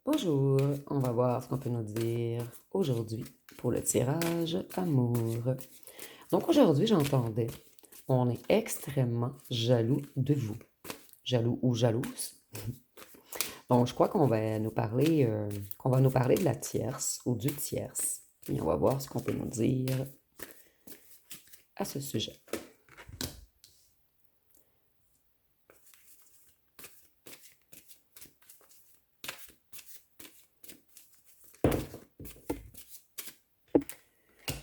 Bonjour, on va voir ce qu'on peut nous dire aujourd'hui pour le tirage amour. Donc aujourd'hui, j'entendais, on est extrêmement jaloux de vous. Jaloux ou jalouse. Donc je crois qu'on va nous parler de la tierce ou du tierce. Et on va voir ce qu'on peut nous dire à ce sujet.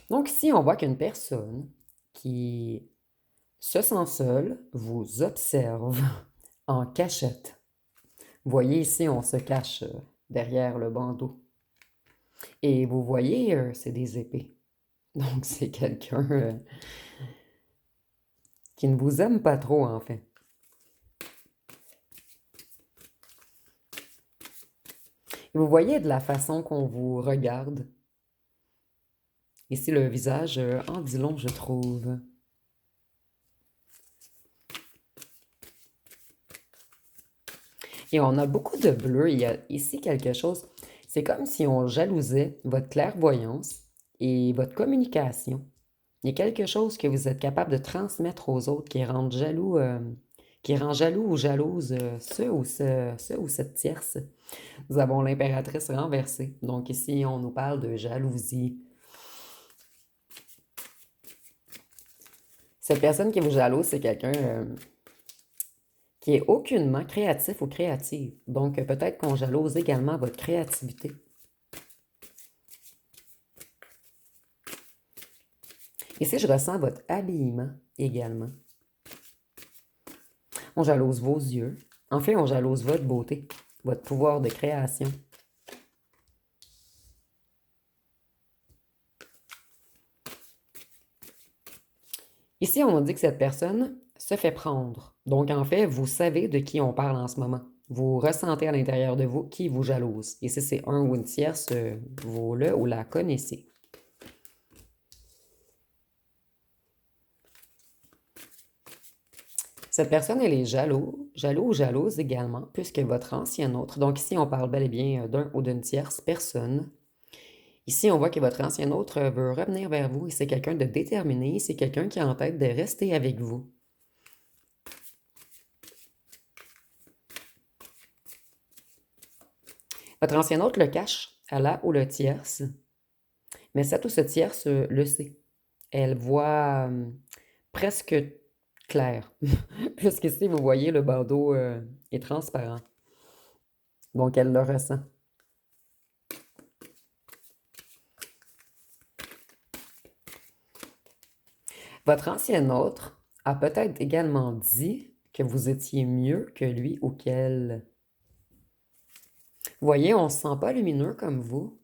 Donc ici, on voit qu'une personne qui se sent seule vous observe en cachette. Vous voyez ici, on se cache derrière le bandeau. Et vous voyez, c'est des épées. Donc c'est quelqu'un qui ne vous aime pas trop, en fait. Et vous voyez de la façon qu'on vous regarde. Ici, le visage en dit long, je trouve. Et on a beaucoup de bleu. Il y a ici quelque chose. C'est comme si on jalousait votre clairvoyance et votre communication. Il y a quelque chose que vous êtes capable de transmettre aux autres qui rend jaloux ou jalouse ceux ou cette tierce. Nous avons l'impératrice renversée. Donc ici, on nous parle de jalousie. Cette personne qui vous jalouse, c'est quelqu'un qui est aucunement créatif ou créative. Donc peut-être qu'on jalouse également votre créativité. Ici, je ressens votre habillement également. On jalouse vos yeux. En fait, on jalouse votre beauté, votre pouvoir de création. Ici, on dit que cette personne se fait prendre. Donc, en fait, vous savez de qui on parle en ce moment. Vous ressentez à l'intérieur de vous qui vous jalouse. Et si c'est un ou une tierce, vous le ou la connaissez. Cette personne, elle est jaloux ou jalouse également, puisque votre ancien autre, donc ici on parle bel et bien d'un ou d'une tierce personne. Ici, on voit que votre ancien autre veut revenir vers vous et c'est quelqu'un de déterminé, c'est quelqu'un qui a en tête de rester avec vous. Votre ancien autre le cache à la ou le tierce, mais cette ou ce tierce le sait. Elle voit presque clair, puisqu'ici, vous voyez, le bandeau est transparent. Donc, elle le ressent. Votre ancien autre a peut-être également dit que vous étiez mieux que lui ou qu'elle. Vous voyez, on ne se sent pas lumineux comme vous.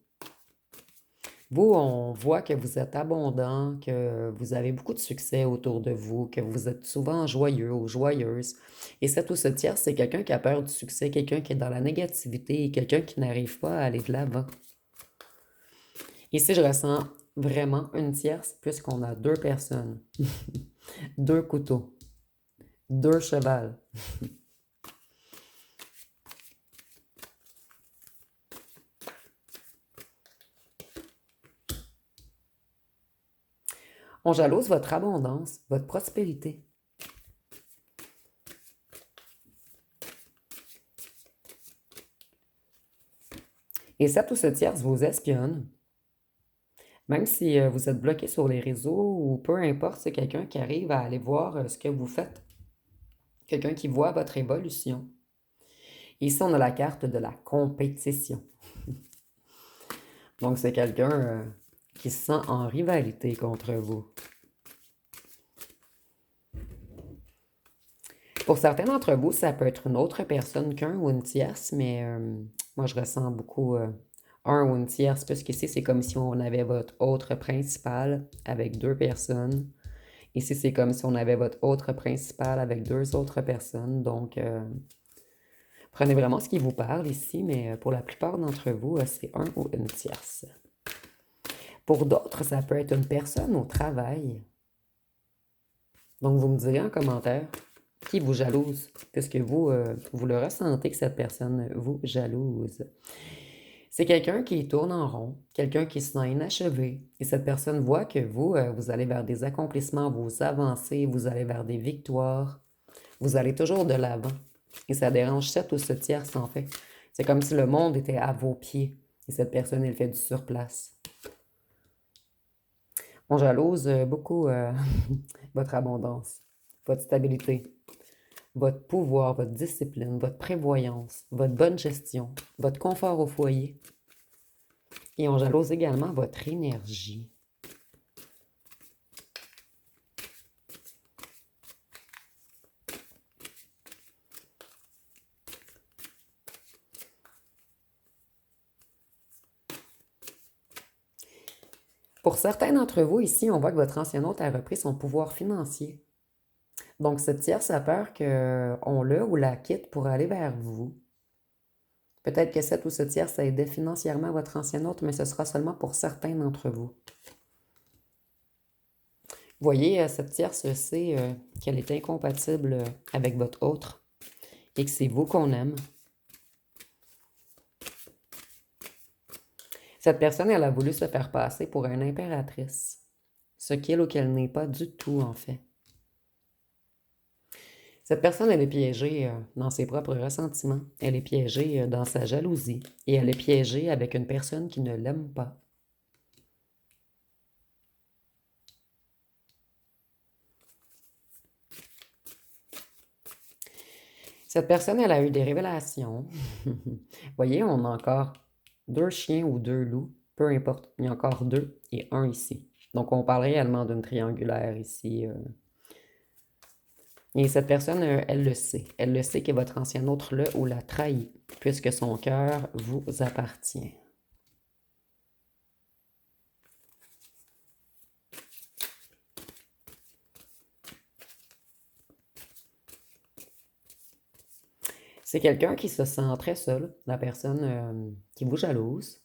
Vous, on voit que vous êtes abondant, que vous avez beaucoup de succès autour de vous, que vous êtes souvent joyeux ou joyeuse. Et cette ou ce tiers, c'est quelqu'un qui a peur du succès, quelqu'un qui est dans la négativité et quelqu'un qui n'arrive pas à aller de l'avant. Ici, je ressens vraiment une tierce puisqu'on a deux personnes, deux couteaux, deux chevals. On jalouse votre abondance, votre prospérité. Et cette ou ce tierce vous espionne. Même si vous êtes bloqué sur les réseaux ou peu importe, c'est quelqu'un qui arrive à aller voir ce que vous faites. Quelqu'un qui voit votre évolution. Ici, on a la carte de la compétition. Donc, c'est quelqu'un qui se sent en rivalité contre vous. Pour certains d'entre vous, ça peut être une autre personne qu'un ou une tierce, mais moi, je ressens beaucoup un ou une tierce, puisqu'ici, c'est comme si on avait votre autre principal avec deux personnes. Ici, c'est comme si on avait votre autre principal avec deux autres personnes. Donc, prenez vraiment ce qui vous parle ici, mais pour la plupart d'entre vous, c'est un ou une tierce. Pour d'autres, ça peut être une personne au travail. Donc, vous me direz en commentaire qui vous jalouse, puisque vous, vous le ressentez que cette personne vous jalouse. C'est quelqu'un qui tourne en rond, quelqu'un qui se sent inachevé. Et cette personne voit que vous, vous allez vers des accomplissements, vous avancez, vous allez vers des victoires, vous allez toujours de l'avant. Et ça dérange cette ou ce tierce, en fait. C'est comme si le monde était à vos pieds. Et cette personne, elle fait du surplace. On jalouse beaucoup votre abondance, votre stabilité, votre pouvoir, votre discipline, votre prévoyance, votre bonne gestion, votre confort au foyer. Et on jalouse également votre énergie. Pour certains d'entre vous ici, on voit que votre ancien hôte a repris son pouvoir financier. Donc, cette tierce a peur qu'on le ou la quitte pour aller vers vous. Peut-être que cette ou ce tierce a aidé financièrement votre ancien hôte, mais ce sera seulement pour certains d'entre vous. Voyez, cette tierce sait qu'elle est incompatible avec votre autre et que c'est vous qu'on aime. Cette personne, elle a voulu se faire passer pour une impératrice, ce qu'elle ou qu'elle n'est pas du tout, en fait. Cette personne, elle est piégée dans ses propres ressentiments, elle est piégée dans sa jalousie et elle est piégée avec une personne qui ne l'aime pas. Cette personne, elle a eu des révélations. Voyez, on a encore 2 chiens ou 2 loups, peu importe. Il y a encore 2 et 1 ici. Donc, on parle réellement d'une triangulaire ici. Et cette personne, elle le sait. Elle le sait que votre ancien autre le ou la trahit, puisque son cœur vous appartient. C'est quelqu'un qui se sent très seul, la personne qui vous jalouse.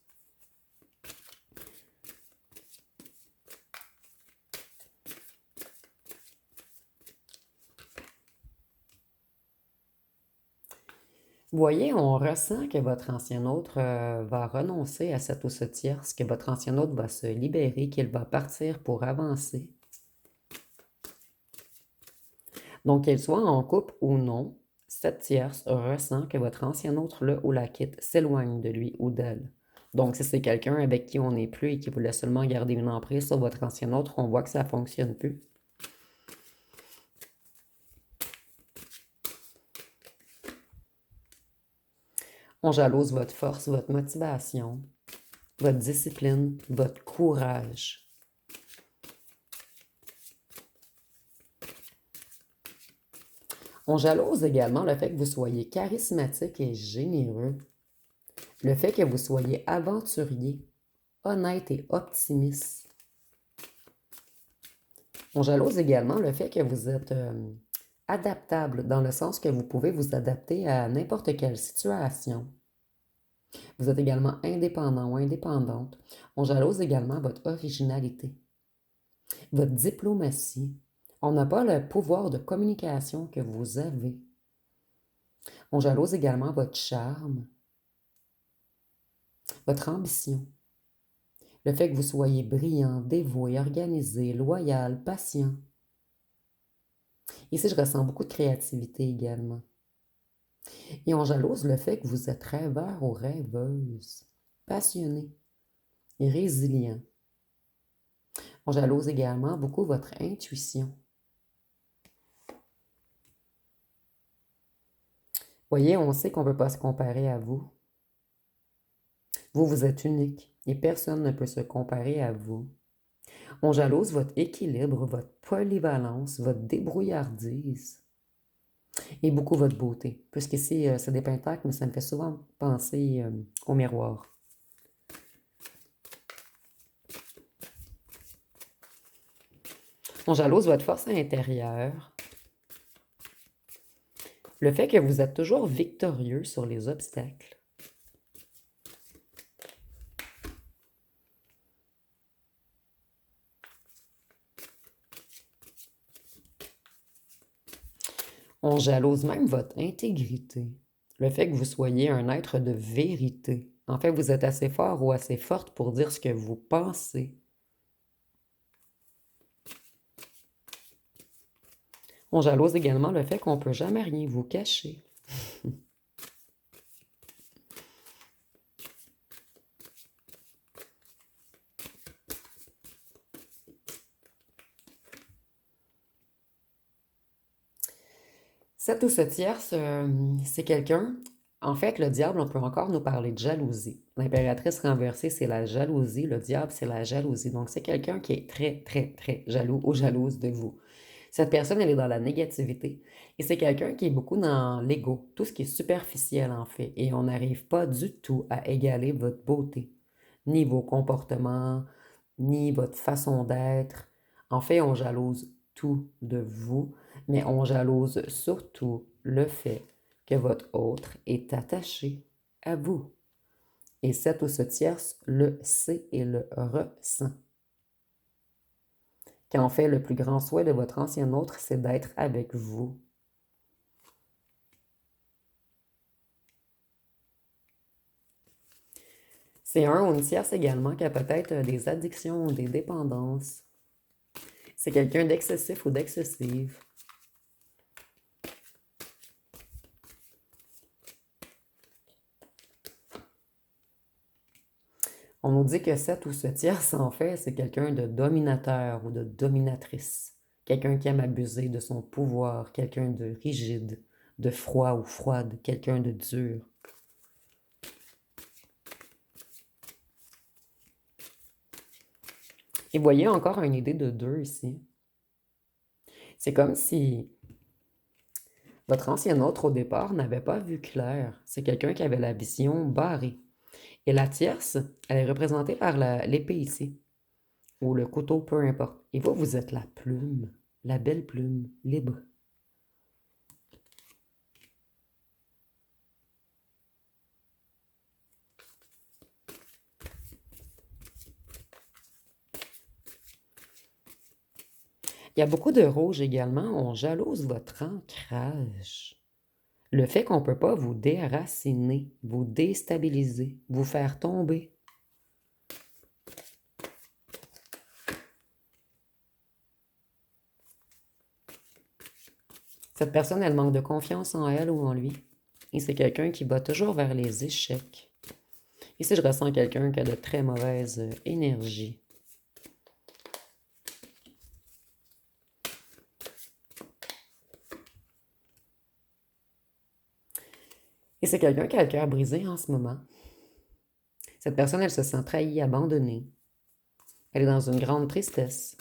Vous voyez, on ressent que votre ancien autre va renoncer à cette ou ce tierce, que votre ancien autre va se libérer, qu'il va partir pour avancer. Donc, qu'elle soit en couple ou non, cette tierce ressent que votre ancien autre, le ou la quitte, s'éloigne de lui ou d'elle. Donc, si c'est quelqu'un avec qui on n'est plus et qui voulait seulement garder une emprise sur votre ancien autre, on voit que ça ne fonctionne plus. On jalouse votre force, votre motivation, votre discipline, votre courage. On jalouse également le fait que vous soyez charismatique et généreux, le fait que vous soyez aventurier, honnête et optimiste. On jalouse également le fait que vous êtes adaptable, dans le sens que vous pouvez vous adapter à n'importe quelle situation. Vous êtes également indépendant ou indépendante. On jalouse également votre originalité, votre diplomatie. On n'a pas le pouvoir de communication que vous avez. On jalouse également votre charme, votre ambition, le fait que vous soyez brillant, dévoué, organisé, loyal, patient. Ici, je ressens beaucoup de créativité également. Et on jalouse le fait que vous êtes rêveur ou rêveuse, passionné et résilient. On jalouse également beaucoup votre intuition. Voyez, on sait qu'on ne peut pas se comparer à vous. Vous, vous êtes unique et personne ne peut se comparer à vous. On jalouse votre équilibre, votre polyvalence, votre débrouillardise et beaucoup votre beauté. Puisqu'ici, c'est des pentacles, mais ça me fait souvent penser au miroir. On jalouse votre force intérieure. Le fait que vous êtes toujours victorieux sur les obstacles. On jalouse même votre intégrité. Le fait que vous soyez un être de vérité En fait, vous êtes assez fort ou assez forte pour dire ce que vous pensez. On jalouse également le fait qu'on ne peut jamais rien vous cacher. Cette ou ce tierce, c'est quelqu'un. En fait, le diable, on peut encore nous parler de jalousie. L'impératrice renversée, c'est la jalousie. Le diable, c'est la jalousie. Donc, c'est quelqu'un qui est très, très, très jaloux ou jalouse de vous. Cette personne, elle est dans la négativité. Et c'est quelqu'un qui est beaucoup dans l'ego, tout ce qui est superficiel en fait. Et on n'arrive pas du tout à égaler votre beauté, ni vos comportements, ni votre façon d'être. En fait, on jalouse tout de vous, mais on jalouse surtout le fait que votre autre est attaché à vous. Et cette ou ce tierce le sait et le ressent. Qu'en fait, le plus grand souhait de votre ancien autre, c'est d'être avec vous. C'est un ou une tierce également qui a peut-être des addictions ou des dépendances. C'est quelqu'un d'excessif ou d'excessive. On nous dit que cette ou ce tierce, en fait, c'est quelqu'un de dominateur ou de dominatrice. Quelqu'un qui aime abuser de son pouvoir, quelqu'un de rigide, de froid ou froide, quelqu'un de dur. Et voyez encore une idée de deux ici. C'est comme si votre ancien autre au départ n'avait pas vu clair. C'est quelqu'un qui avait la vision barrée. Et la tierce, elle est représentée par l'épée ici, ou le couteau, peu importe. Et vous, vous êtes la plume, la belle plume, libre. Il y a beaucoup de rouge également. On jalouse votre ancrage. Le fait qu'on ne peut pas vous déraciner, vous déstabiliser, vous faire tomber. Cette personne, elle manque de confiance en elle ou en lui. Et c'est quelqu'un qui va toujours vers les échecs. Ici, je ressens quelqu'un qui a de très mauvaises énergies. Et c'est quelqu'un qui a le cœur brisé en ce moment. Cette personne, elle se sent trahie, abandonnée. Elle est dans une grande tristesse.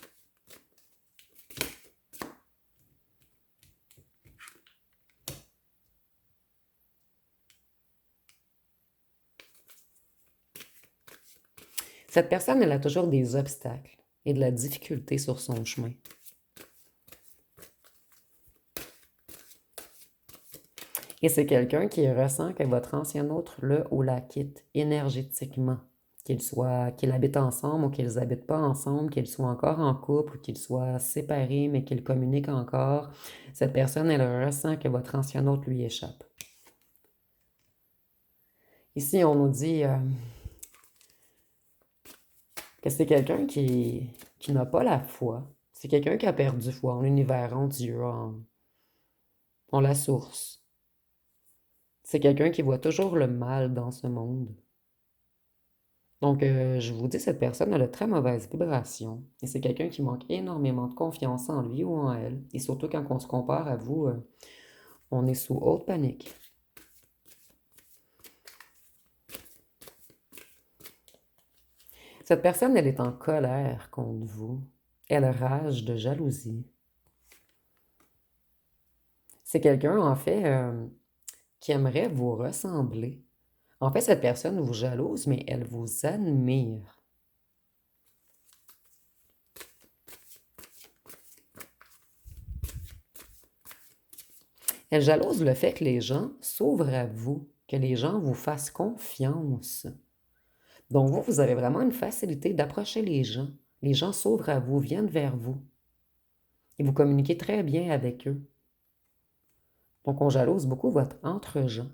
Cette personne, elle a toujours des obstacles et de la difficulté sur son chemin. Et c'est quelqu'un qui ressent que votre ancien autre le ou la quitte énergétiquement. Qu'ils habitent ensemble ou qu'ils habitent pas ensemble, qu'ils soient encore en couple ou qu'ils soient séparés mais qu'ils communiquent encore. Cette personne, elle ressent que votre ancien autre lui échappe. Ici, on nous dit que c'est quelqu'un qui n'a pas la foi. C'est quelqu'un qui a perdu foi en l'univers, en Dieu, en la source. C'est quelqu'un qui voit toujours le mal dans ce monde. Donc, je vous dis, cette personne a de très mauvaises vibrations. Et c'est quelqu'un qui manque énormément de confiance en lui ou en elle. Et surtout quand on se compare à vous, on est sous haute panique. Cette personne, elle est en colère contre vous. Elle rage de jalousie. C'est quelqu'un, en fait, qui aimerait vous ressembler. En fait, cette personne vous jalouse, mais elle vous admire. Elle jalouse le fait que les gens s'ouvrent à vous, que les gens vous fassent confiance. Donc vous avez vraiment une facilité d'approcher les gens. Les gens s'ouvrent à vous, viennent vers vous. Et vous communiquez très bien avec eux. Donc on jalouse beaucoup votre entre-gens.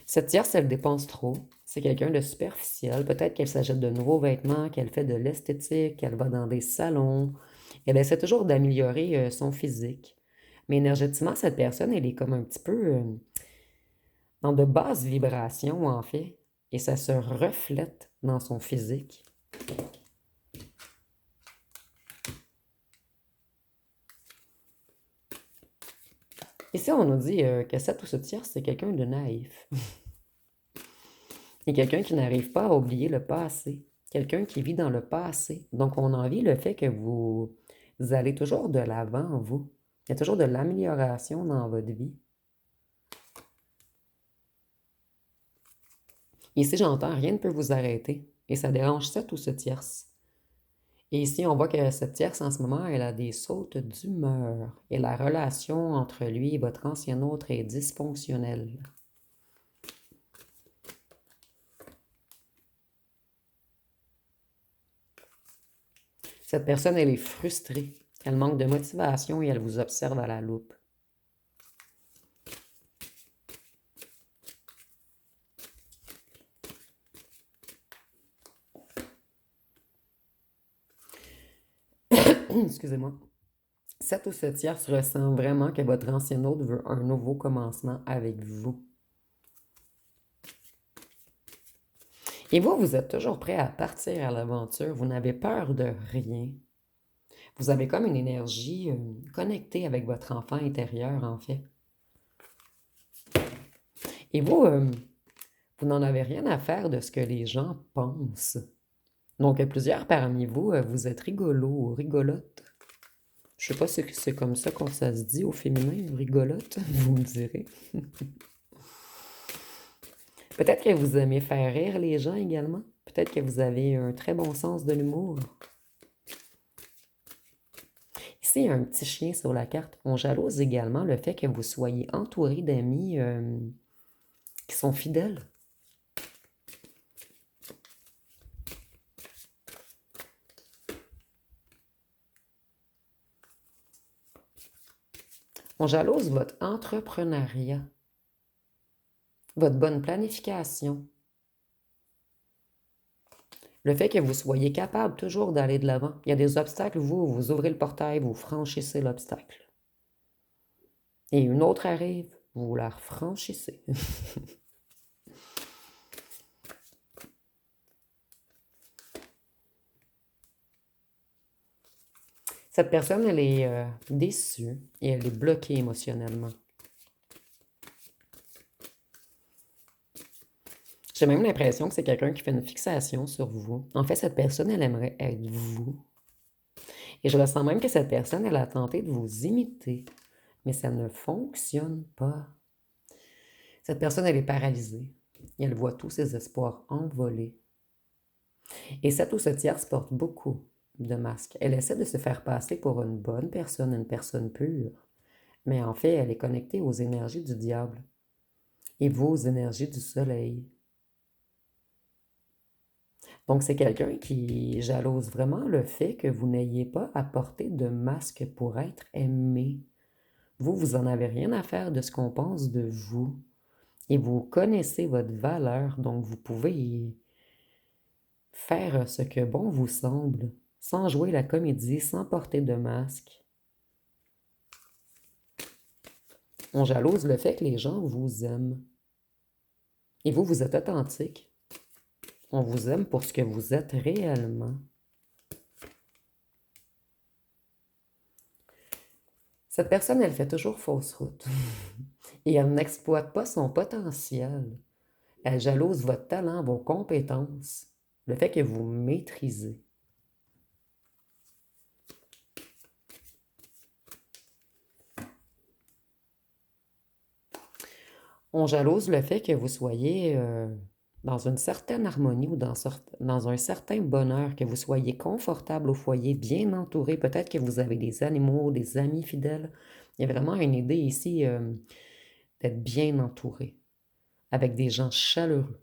Cette tierce, elle dépense trop. C'est quelqu'un de superficiel. Peut-être qu'elle s'achète de nouveaux vêtements, qu'elle fait de l'esthétique, qu'elle va dans des salons. Elle essaie toujours d'améliorer son physique. Mais énergétiquement, cette personne, elle est comme un petit peu dans de basses vibrations, en fait. Et ça se reflète dans son physique. Ici, on nous dit que cette ou ce tierce, c'est quelqu'un de naïf. Et quelqu'un qui n'arrive pas à oublier le passé. Quelqu'un qui vit dans le passé. Donc, on envie le fait que vous allez toujours de l'avant, vous. Il y a toujours de l'amélioration dans votre vie. Ici, j'entends, rien ne peut vous arrêter. Et ça dérange cette ou ce tierce. Et ici, on voit que cette tierce, en ce moment, elle a des sautes d'humeur. Et la relation entre lui et votre ancien autre est dysfonctionnelle. Cette personne, elle est frustrée. Elle manque de motivation et elle vous observe à la loupe. Excusez-moi. Cette ou ce tierce ressent vraiment que votre ancien autre veut un nouveau commencement avec vous. Et vous, vous êtes toujours prêt à partir à l'aventure. Vous n'avez peur de rien. Vous avez comme une énergie connectée avec votre enfant intérieur, en fait. Et vous, vous n'en avez rien à faire de ce que les gens pensent. Donc, plusieurs parmi vous, vous êtes rigolo ou rigolote. Je sais pas si c'est comme ça qu'on ça se dit au féminin, rigolote, vous me direz. Peut-être que vous aimez faire rire les gens également. Peut-être que vous avez un très bon sens de l'humour. Ici, il y a un petit chien sur la carte. On jalouse également le fait que vous soyez entouré d'amis qui sont fidèles. On jalouse votre entrepreneuriat, votre bonne planification, le fait que vous soyez capable toujours d'aller de l'avant. Il y a des obstacles, vous ouvrez le portail, vous franchissez l'obstacle. Et une autre arrive, vous la franchissez. Cette personne, elle est déçue et elle est bloquée émotionnellement. J'ai même l'impression que c'est quelqu'un qui fait une fixation sur vous. En fait, cette personne, elle aimerait être vous. Et je ressens même que cette personne, elle a tenté de vous imiter, mais ça ne fonctionne pas. Cette personne, elle est paralysée. Et elle voit tous ses espoirs envolés. Et cette ou ce tierce porte beaucoup de masques. Elle essaie de se faire passer pour une bonne personne, une personne pure. Mais en fait, elle est connectée aux énergies du diable et vous aux énergies du soleil. Donc, c'est quelqu'un qui jalouse vraiment le fait que vous n'ayez pas à porter de masque pour être aimé. Vous, vous en avez rien à faire de ce qu'on pense de vous. Et vous connaissez votre valeur, donc vous pouvez faire ce que bon vous semble, sans jouer la comédie, sans porter de masque. On jalouse le fait que les gens vous aiment. Et vous, vous êtes authentique. On vous aime pour ce que vous êtes réellement. Cette personne, elle fait toujours fausse route. Et elle n'exploite pas son potentiel. Elle jalouse votre talent, vos compétences, le fait que vous maîtrisez. On jalouse le fait que vous soyez dans une certaine harmonie ou dans un certain bonheur, que vous soyez confortable au foyer, bien entouré. Peut-être que vous avez des animaux, des amis fidèles. Il y a vraiment une idée ici d'être bien entouré, avec des gens chaleureux.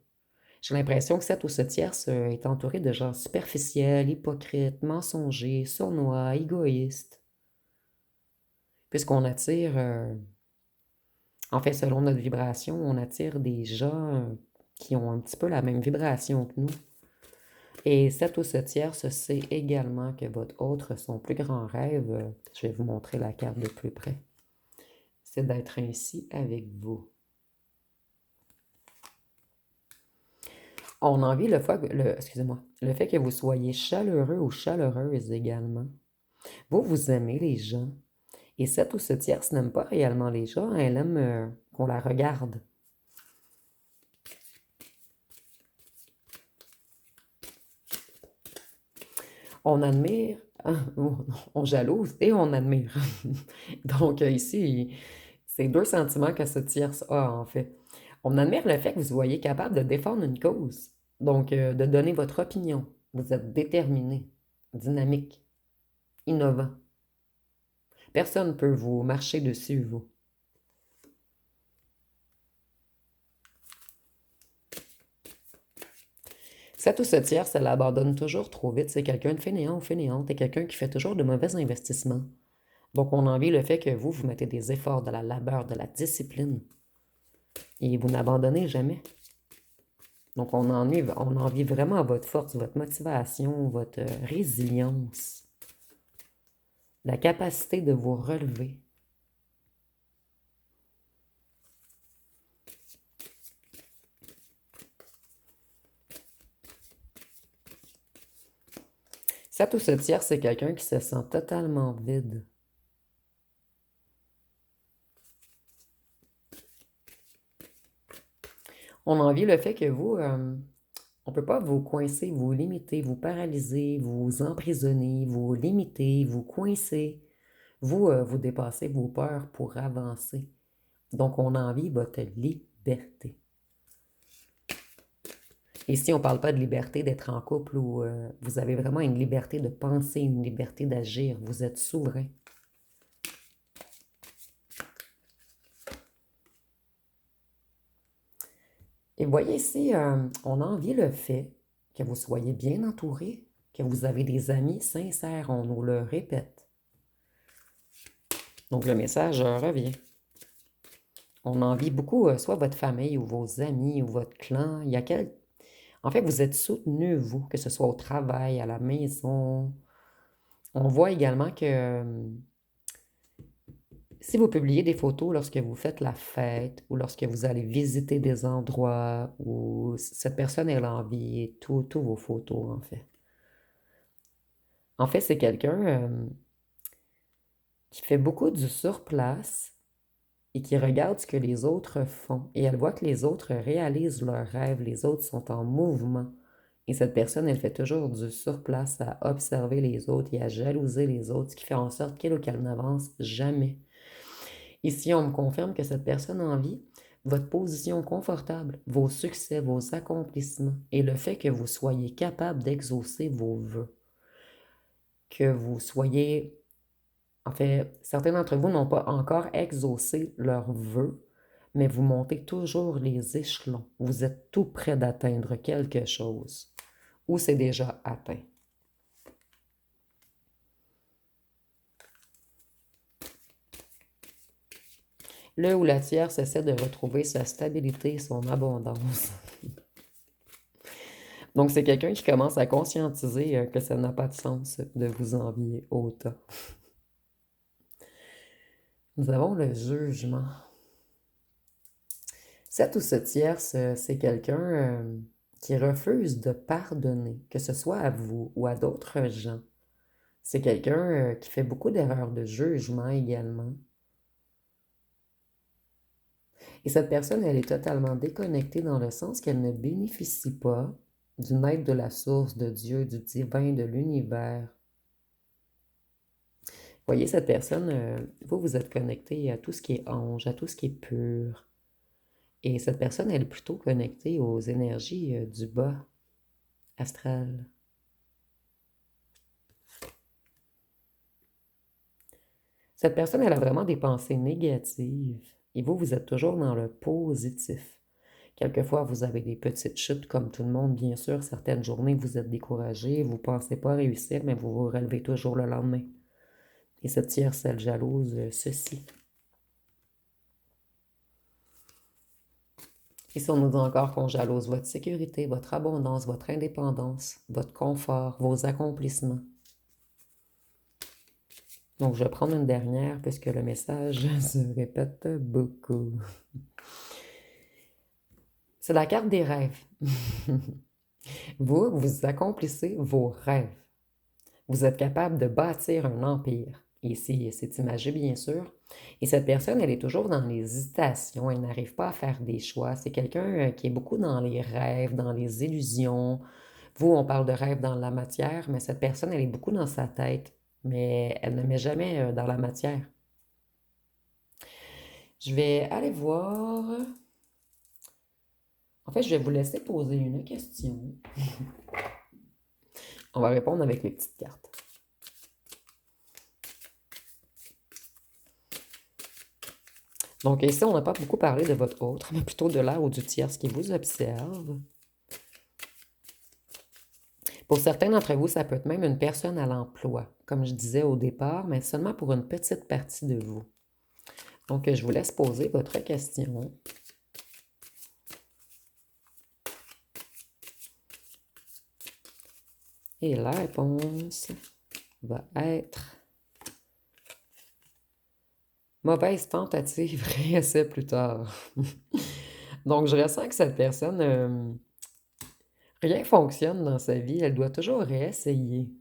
J'ai l'impression que cette ou ce tierce est entouré de gens superficiels, hypocrites, mensongers, sournois, égoïstes, puisqu'on attire En fait, selon notre vibration, on attire des gens qui ont un petit peu la même vibration que nous. Et cette ou ce tierce sait également que votre autre, son plus grand rêve, je vais vous montrer la carte de plus près, c'est d'être ainsi avec vous. On a envie excusez-moi, le fait que vous soyez chaleureux ou chaleureuse également. Vous aimez les gens. Et cette ou ce tierce n'aime pas réellement les gens, elle aime qu'on la regarde. On admire, on jalouse et on admire. Donc ici, c'est deux sentiments que ce tierce a en fait. On admire le fait que vous soyez capable de défendre une cause, donc de donner votre opinion. Vous êtes déterminé, dynamique, innovant. Personne ne peut vous marcher dessus, vous. Cette ou ce tierce, elle abandonne toujours trop vite. C'est quelqu'un de fainéant ou fainéante et quelqu'un qui fait toujours de mauvais investissements. Donc, on envie le fait que vous mettez des efforts, de la labeur, de la discipline. Et vous n'abandonnez jamais. Donc, on envie vraiment votre force, votre motivation, votre résilience, la capacité de vous relever. Cette ou ce tierce, c'est quelqu'un qui se sent totalement vide. On envie le fait que vous, on ne peut pas vous coincer, vous limiter, vous paralyser, vous emprisonner, vous limiter, vous coincer. Vous dépassez vos peurs pour avancer. Donc, on a envie votre liberté. Ici, on ne parle pas de liberté d'être en couple où vous avez vraiment une liberté de penser, une liberté d'agir. Vous êtes souverain. Et voyez ici, on a envie le fait que vous soyez bien entouré, que vous avez des amis sincères, on nous le répète. Donc, le message revient. On envie beaucoup, soit votre famille ou vos amis ou votre clan. En fait, vous êtes soutenu, vous, que ce soit au travail, à la maison. On voit également que si vous publiez des photos lorsque vous faites la fête ou lorsque vous allez visiter des endroits où cette personne, elle a envie tous vos photos, en fait. En fait, c'est quelqu'un qui fait beaucoup du surplace et qui regarde ce que les autres font. Et elle voit que les autres réalisent leurs rêves, les autres sont en mouvement. Et cette personne, elle fait toujours du surplace à observer les autres et à jalouser les autres, ce qui fait en sorte qu'elle ou qu'elle n'avance jamais. Ici, on me confirme que cette personne en vie, votre position confortable, vos succès, vos accomplissements et le fait que vous soyez capable d'exaucer vos vœux, que vous soyez en fait, certains d'entre vous n'ont pas encore exaucé leurs vœux, mais vous montez toujours les échelons. Vous êtes tout près d'atteindre quelque chose, ou c'est déjà atteint. Le ou la tierce essaie de retrouver sa stabilité, son abondance. Donc, c'est quelqu'un qui commence à conscientiser que ça n'a pas de sens de vous envier autant. Nous avons le jugement. Cette ou ce tierce, c'est quelqu'un qui refuse de pardonner, que ce soit à vous ou à d'autres gens. C'est quelqu'un qui fait beaucoup d'erreurs de jugement également. Et cette personne, elle est totalement déconnectée dans le sens qu'elle ne bénéficie pas d'une aide de la source, de Dieu, du divin, de l'univers. Voyez, cette personne, vous êtes connecté à tout ce qui est ange, à tout ce qui est pur. Et cette personne, elle est plutôt connectée aux énergies du bas astral. Cette personne, elle a vraiment des pensées négatives. Et vous êtes toujours dans le positif. Quelquefois, vous avez des petites chutes comme tout le monde, bien sûr. Certaines journées, vous êtes découragé, vous ne pensez pas réussir, mais vous vous relevez toujours le lendemain. Et cette tierce, elle jalouse ceci. Ici, on nous dit encore qu'on jalouse votre sécurité, votre abondance, votre indépendance, votre confort, vos accomplissements. Donc, je vais prendre une dernière puisque le message se répète beaucoup. C'est la carte des rêves. Vous accomplissez vos rêves. Vous êtes capable de bâtir un empire. Ici, c'est imagé, bien sûr. Et cette personne, elle est toujours dans l'hésitation. Elle n'arrive pas à faire des choix. C'est quelqu'un qui est beaucoup dans les rêves, dans les illusions. Vous, on parle de rêves dans la matière, mais cette personne, elle est beaucoup dans sa tête. Mais elle ne met jamais dans la matière. Je vais aller voir. En fait, je vais vous laisser poser une question. On va répondre avec les petites cartes. Donc ici, on n'a pas beaucoup parlé de votre autre, mais plutôt de l'air ou du tierce qui vous observe. Pour certains d'entre vous, ça peut être même une personne à l'emploi, comme je disais au départ, mais seulement pour une petite partie de vous. Donc, je vous laisse poser votre question. Et la réponse va être mauvaise tentative, réessaie plus tard. Donc, je ressens que cette personne, rien fonctionne dans sa vie, elle doit toujours réessayer.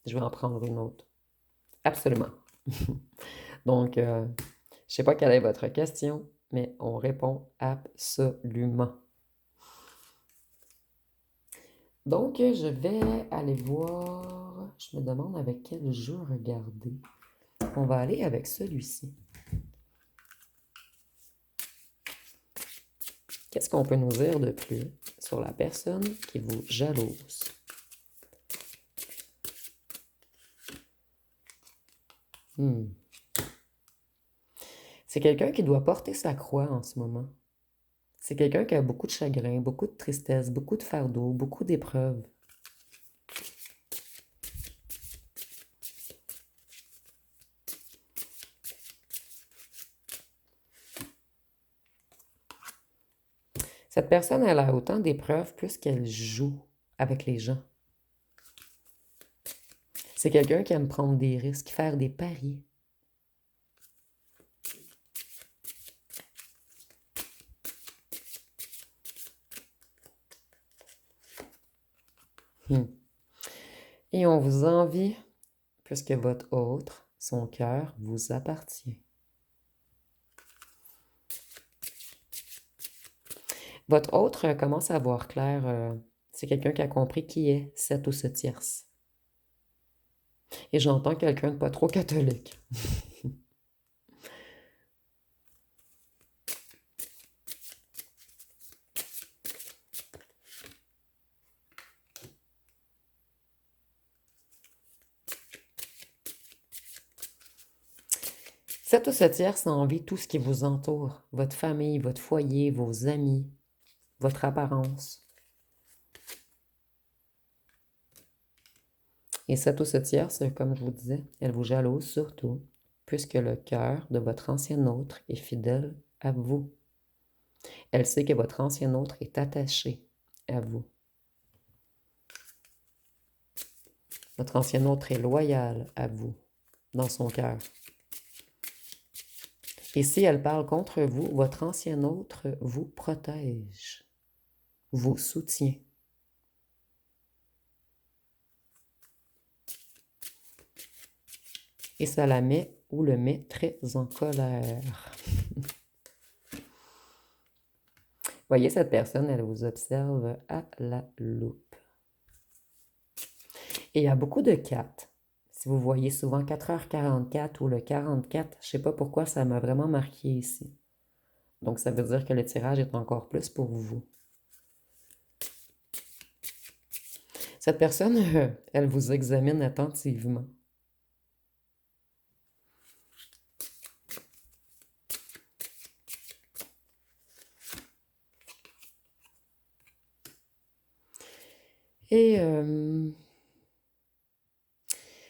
Je vais en prendre une autre. Absolument. Donc, je ne sais pas quelle est votre question, mais on répond absolument. Donc, je vais aller voir, je me demande avec quel jeu regarder. On va aller avec celui-ci. Qu'est-ce qu'on peut nous dire de plus sur la personne qui vous jalouse? C'est quelqu'un qui doit porter sa croix en ce moment. C'est quelqu'un qui a beaucoup de chagrin, beaucoup de tristesse, beaucoup de fardeau, beaucoup d'épreuves. Cette personne, elle a autant d'épreuves plus qu'elle joue avec les gens. C'est quelqu'un qui aime prendre des risques, faire des paris. Et on vous envie, puisque votre autre, son cœur, vous appartient. Votre autre commence à voir clair. C'est quelqu'un qui a compris qui est cette ou ce tierce. Et j'entends quelqu'un de pas trop catholique. Cette ou ce tierce a envie de tout ce qui vous entoure. Votre famille, votre foyer, vos amis, votre apparence. Et cette ou ce tierce, comme je vous disais, elle vous jalouse surtout, puisque le cœur de votre ancien autre est fidèle à vous. Elle sait que votre ancien autre est attaché à vous. Votre ancien autre est loyal à vous, dans son cœur. Et si elle parle contre vous, votre ancien autre vous protège, vous soutient. Et ça la met ou le met très en colère. Voyez, cette personne, elle vous observe à la loupe. Et il y a beaucoup de 4. Si vous voyez souvent 4h44 ou le 44, je ne sais pas pourquoi ça m'a vraiment marqué ici. Donc, ça veut dire que le tirage est encore plus pour vous. Cette personne, elle vous examine attentivement. Et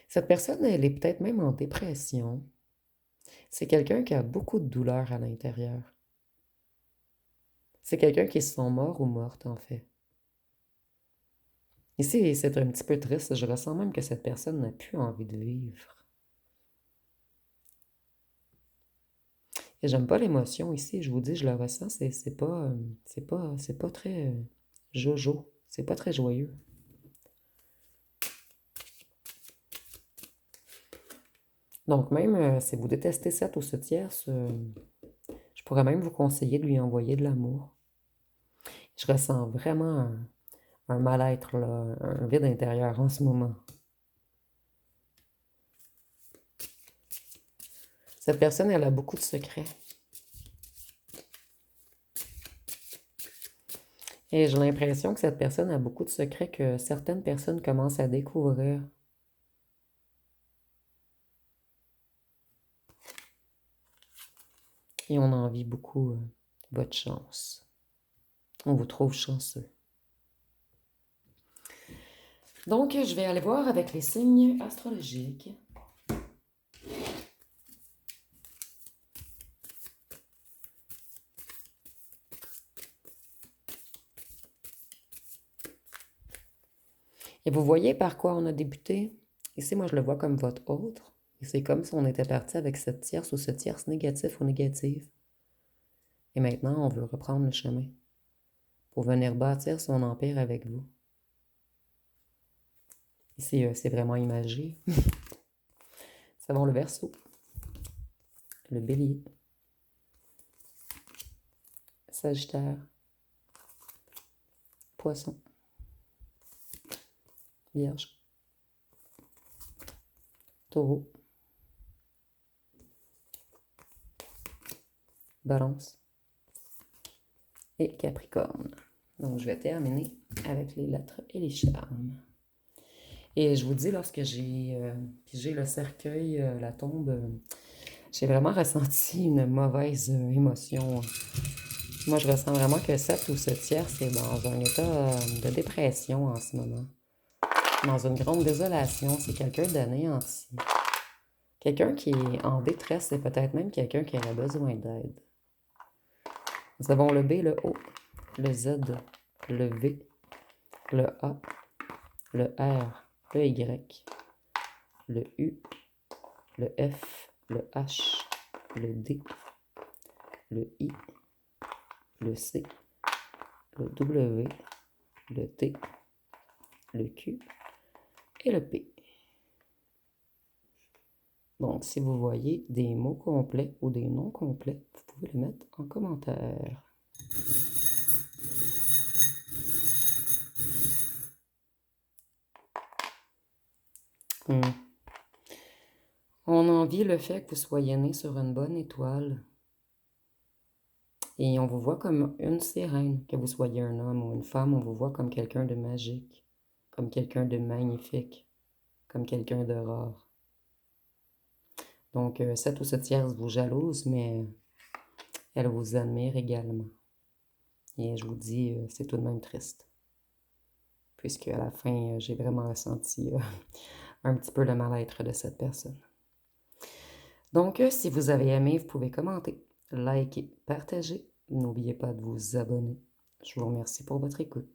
cette personne, elle est peut-être même en dépression. C'est quelqu'un qui a beaucoup de douleur à l'intérieur. C'est quelqu'un qui se sent mort ou morte, en fait. Ici, c'est un petit peu triste. Je ressens même que cette personne n'a plus envie de vivre. Et j'aime pas l'émotion ici. Je vous dis, je la ressens. C'est pas très jojo. C'est pas très joyeux. Donc, même si vous détestez cette ou ce tierce, je pourrais même vous conseiller de lui envoyer de l'amour. Je ressens vraiment un mal-être, là, un vide intérieur en ce moment. Cette personne, elle a beaucoup de secrets. Et j'ai l'impression que cette personne a beaucoup de secrets que certaines personnes commencent à découvrir. Et on envie beaucoup votre chance. On vous trouve chanceux. Donc, je vais aller voir avec les signes astrologiques. Et vous voyez par quoi on a débuté? Ici, moi, je le vois comme votre autre. Et c'est comme si on était parti avec cette tierce ou ce tierce négatif ou négative. Et maintenant, on veut reprendre le chemin pour venir bâtir son empire avec vous. Ici, c'est vraiment imagé. Ça va le Verseau, le Bélier, Sagittaire, Poisson, Vierge, Taureau, Balance et Capricorne. Donc, je vais terminer avec les lettres et les charmes. Et je vous dis, lorsque j'ai pigé le cercueil, la tombe, j'ai vraiment ressenti une mauvaise émotion. Moi, je ressens vraiment que cette ou ce tierce est dans un état de dépression en ce moment. Dans une grande désolation. C'est quelqu'un d'anéanti. Quelqu'un qui est en détresse et peut-être même quelqu'un qui aurait besoin d'aide. Nous avons le B, le O, le Z, le V, le A, le R, le Y, le U, le F, le H, le D, le I, le C, le W, le T, le Q et le P. Donc, si vous voyez des mots complets ou des noms complets, vous pouvez les mettre en commentaire. On envie le fait que vous soyez né sur une bonne étoile. Et on vous voit comme une sirène, que vous soyez un homme ou une femme, on vous voit comme quelqu'un de magique, comme quelqu'un de magnifique, comme quelqu'un de rare. Donc, cette ou cette tierce vous jalouse, mais elle vous admire également. Et je vous dis, c'est tout de même triste. Puisque à la fin, j'ai vraiment ressenti un petit peu le mal-être de cette personne. Donc, si vous avez aimé, vous pouvez commenter, liker, partager. N'oubliez pas de vous abonner. Je vous remercie pour votre écoute.